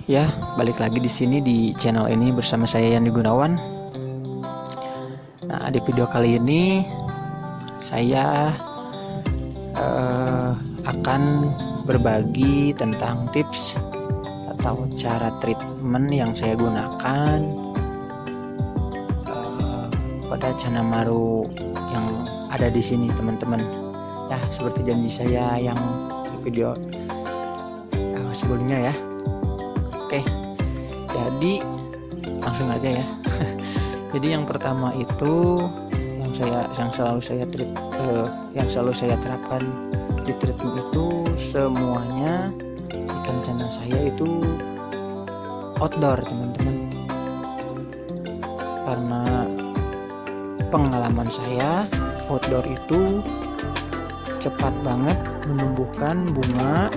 Ya, balik lagi di sini di channel ini bersama saya Yandi Gunawan. Nah, di video kali ini saya akan berbagi tentang tips atau cara treatment yang saya gunakan pada Canamaru yang ada di sini, teman-teman. Ya, seperti janji saya yang di video sebelumnya ya. Oke, jadi langsung aja ya. Jadi yang pertama itu yang selalu saya terapkan di treatment itu semuanya ikan cana saya itu outdoor, teman-teman. Karena pengalaman saya, outdoor itu cepat banget menumbuhkan bunga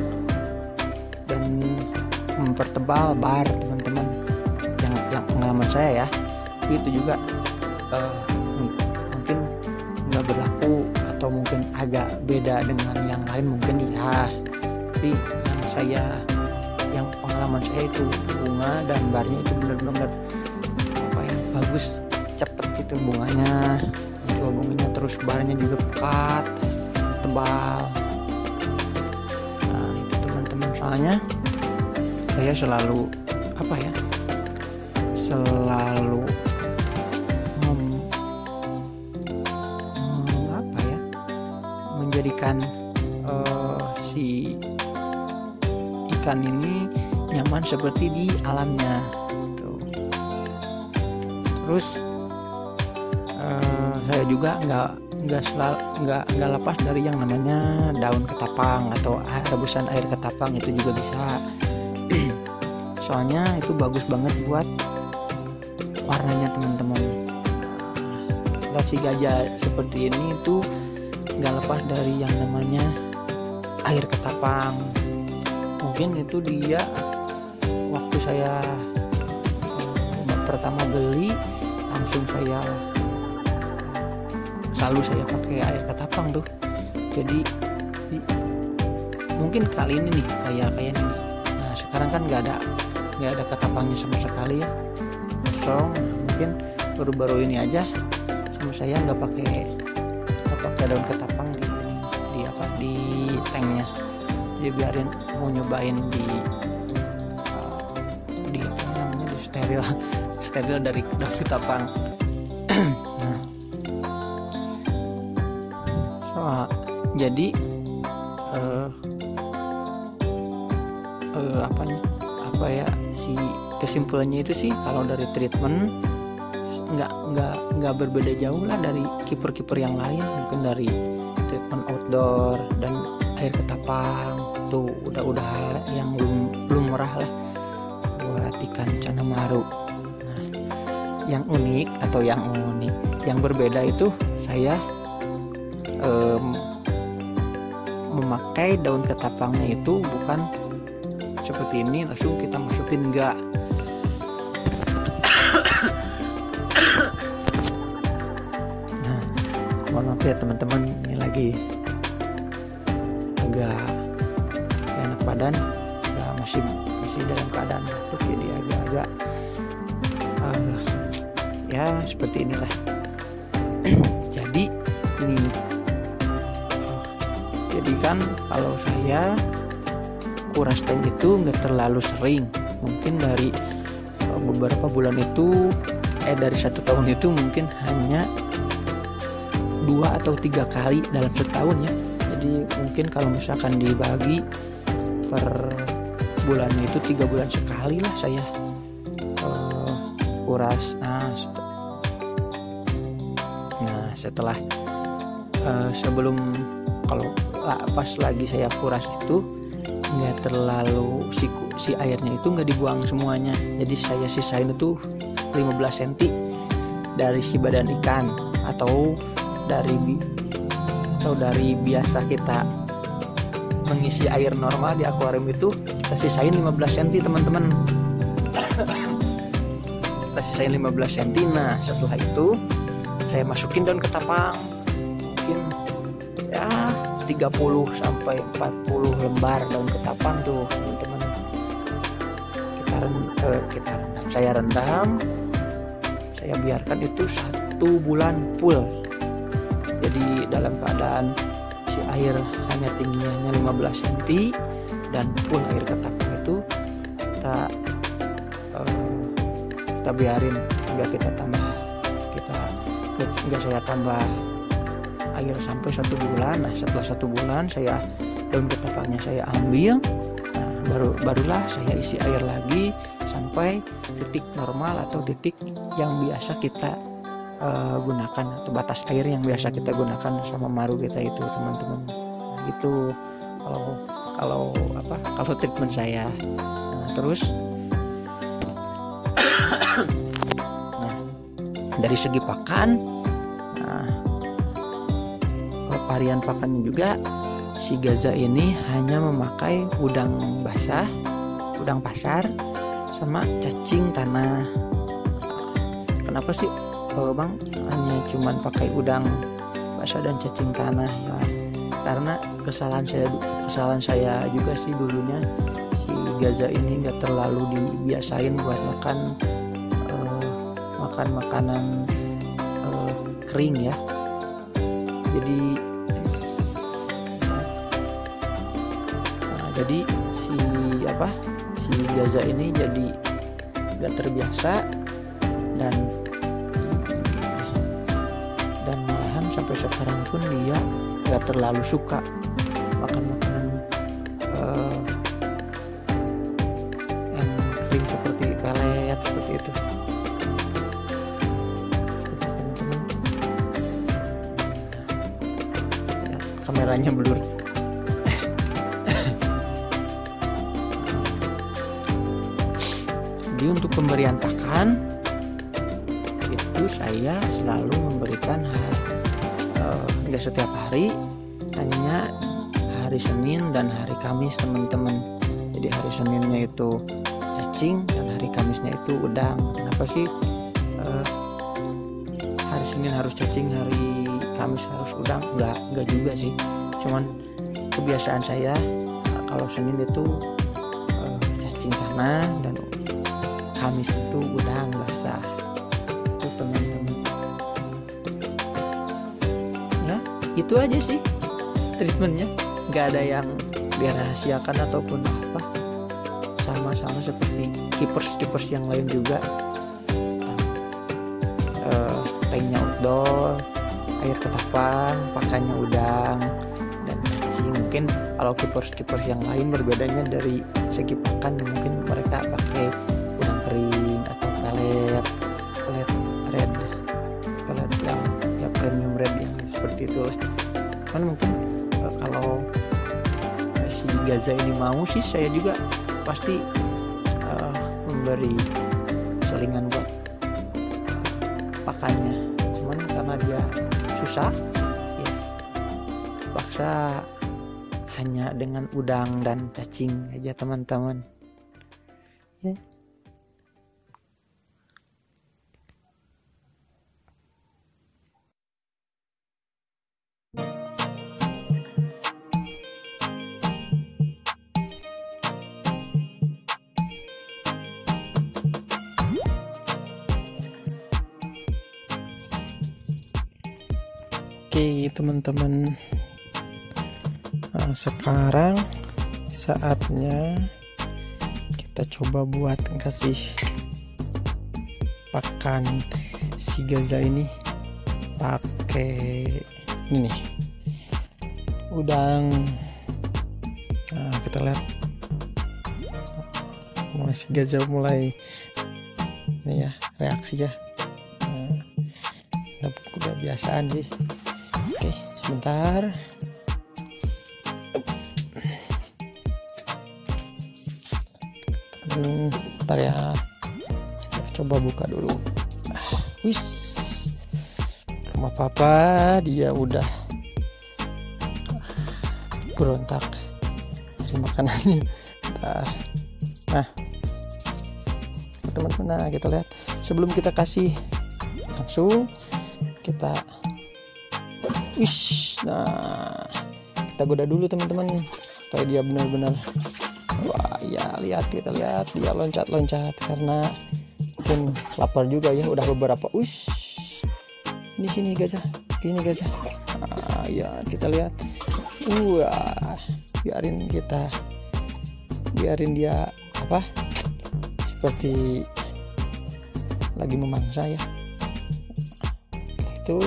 dan mempertebal bar, teman-teman. Yang pengalaman saya ya, itu juga mungkin nggak berlaku atau mungkin agak beda dengan yang lain mungkin ya. Tapi yang pengalaman saya itu bunga dan barnya itu benar-benar bagus, cepet gitu bunganya, muncul bunganya, terus barnya juga pekat, tebal. Nah itu teman-teman, soalnya saya selalu menjadikan si ikan ini nyaman seperti di alamnya gitu. Terus saya juga nggak lepas dari yang namanya daun ketapang atau rebusan air ketapang, itu juga bisa. Soalnya itu bagus banget buat warnanya, teman-teman. Lihat si gajah seperti ini itu nggak lepas dari yang namanya air ketapang. Mungkin itu dia waktu saya pertama beli langsung selalu saya pakai air ketapang tuh. Jadi mungkin kali ini nih kayak ini. Nah sekarang kan nggak ada ketapangnya sama sekali ya, kosong. Mungkin baru-baru ini aja sama saya nggak pakai daun ketapang di tanknya. Jadi biarin, mau nyobain di steril dari daun ketapang. Nah, jadi si kesimpulannya itu sih, kalau dari treatment nggak berbeda jauh lah dari kiper-kiper yang lain. Mungkin dari treatment outdoor dan air ketapang tuh udah hal yang lumrah lah buat ikan Canamaru. Nah, yang berbeda itu saya memakai daun ketapangnya itu bukan seperti ini langsung kita masukin, enggak. Nah, mohon maaf ya teman-teman, ini lagi agak enak badan, ya masih dalam keadaan batuk, jadi agak ya seperti inilah. Jadi kan kalau saya kuras tank itu nggak terlalu sering, mungkin dari beberapa bulan itu dari 1 tahun itu mungkin hanya 2 atau 3 kali dalam setahun ya. Jadi mungkin kalau misalkan dibagi per bulannya itu 3 bulan sekali lah saya kuras. Nah setelah sebelum, kalau pas lagi saya kuras itu nggak terlalu si airnya itu nggak dibuang semuanya. Jadi saya sisain itu 15 cm dari si badan ikan, atau dari biasa kita mengisi air normal di akuarium itu kita sisain 15 cm, teman-teman. Kita sisain 15 cm. Nah setelah itu saya masukin daun ketapang, mungkin ya 30 sampai 40 lembar daun ketapang tuh, teman-teman. saya rendam, saya biarkan itu 1 bulan full. Jadi dalam keadaan si air hanya tingginya 15 cm dan full air ketapang itu kita biarin, enggak saya tambah air sampai 1 bulan. Nah setelah 1 bulan daun ketapangnya saya ambil. Nah, barulah saya isi air lagi sampai titik normal atau titik yang biasa kita gunakan, atau batas air yang biasa kita gunakan sama maru kita itu, teman-teman. Nah, itu kalau treatment saya. Nah, terus nah, dari segi pakan, varian pakannya juga si Gaza ini hanya memakai udang basah, udang pasar, sama cacing tanah. Kenapa sih Bang hanya cuman pakai udang basah dan cacing tanah? Ya karena kesalahan saya juga sih dulunya, si Gaza ini nggak terlalu dibiasain buat makan makanan kering ya. Jadi si Gaza ini jadi nggak terbiasa dan malahan sampai sekarang pun dia nggak terlalu suka makan makanan yang kering seperti pelet seperti itu. Kameranya blur. Jadi untuk pemberian pakan itu saya selalu memberikan nggak setiap hari, hanya hari Senin dan hari Kamis, teman-teman. Jadi hari Seninnya itu cacing dan hari Kamisnya itu udang. Kenapa sih hari Senin harus cacing, hari Kamis harus udang? Nggak juga sih, cuman kebiasaan saya kalau Senin itu cacing tanah dan Kamis itu udang basah. Itu teman-teman. Ya itu aja sih treatmentnya, nggak ada yang dirahasiakan ataupun apa. Sama-sama seperti keepers yang lain juga. Tanknya outdoor, air ketapang, pakannya udang dan cacing. Mungkin kalau keepers yang lain berbedanya dari segi pakan, mungkin mereka pakai udang kering atau pelet red, pelet yang ya premium red yang seperti itulah. Kan mungkin kalau si Gaza ini mau sih, saya juga pasti memberi selingan buat pakannya. Cuman karena dia susah ya paksa hanya dengan udang dan cacing aja, teman-teman ya. Oke teman-teman, sekarang saatnya kita coba buat kasih pakan si Gaza ini pakai ini nih, udang. Nah kita lihat mulai si Gaza mulai ini ya, reaksi ya. Udah biasaan sih. Oke, sebentar. Bentar ya. Coba buka dulu. Wis. Rumah papa dia udah berontak dari makanannya. Bentar. Nah, teman-teman, nah kita lihat. Sebelum kita kasih langsung kita nah kita goda dulu teman-teman supaya dia benar-benar Wah ya, kita lihat dia loncat-loncat karena mungkin lapar juga ya. Udah beberapa sini gajah, ya kita lihat. Wah, biarin dia seperti lagi memangsa ya. Itu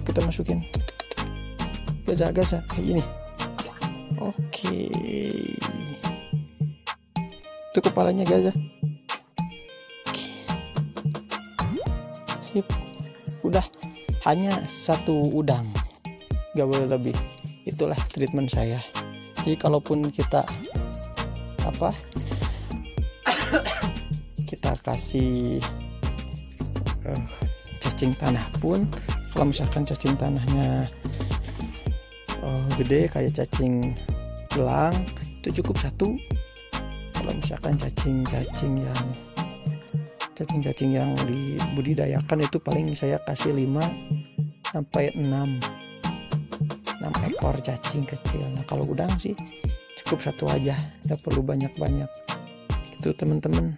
kita masukin gajah kayak gini. Oke, itu kepalanya gajah. Sip, udah hanya satu udang, gak boleh lebih. Itulah treatment saya. Jadi kalaupun kita kita kasih cacing tanah pun, kalau misalkan cacing tanahnya gede kayak cacing belang, itu cukup satu. Kalau misalkan cacing-cacing yang dibudidayakan itu paling saya kasih 5 sampai 6 ekor cacing kecil. Nah kalau udang sih cukup satu aja, nggak perlu banyak-banyak gitu teman-teman.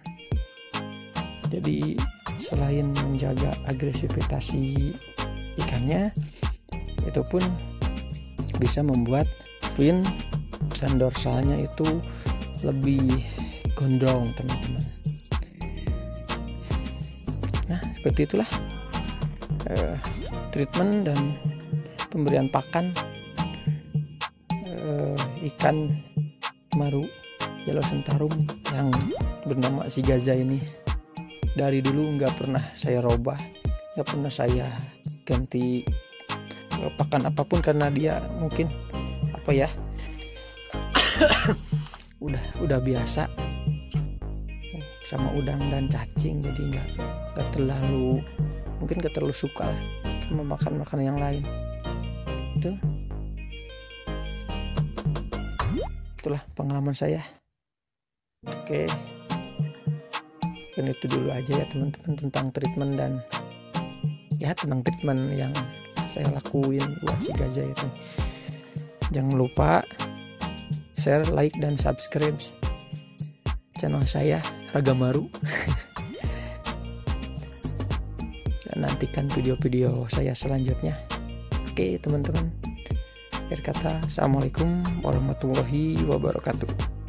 Jadi selain menjaga agresivitas ikannya, itu pun bisa membuat fin dan dorsalnya itu lebih gondrong teman-teman. Nah seperti itulah treatment dan pemberian pakan ikan maru Yellow Centarum yang bernama si Gaza ini. Dari dulu nggak pernah saya robah, nggak pernah saya ganti pakan apapun karena dia mungkin udah biasa sama udang dan cacing, jadi nggak terlalu suka lah sama makan yang lain. Itulah pengalaman saya. Oke, dan itu dulu aja ya teman-teman tentang treatment dan tentang treatment yang saya lakuin buat si gajah itu. Jangan lupa share, like, dan subscribe channel saya Ragamaru. Dan nantikan video-video saya selanjutnya. Oke teman-teman, akhir kata, assalamualaikum warahmatullahi wabarakatuh.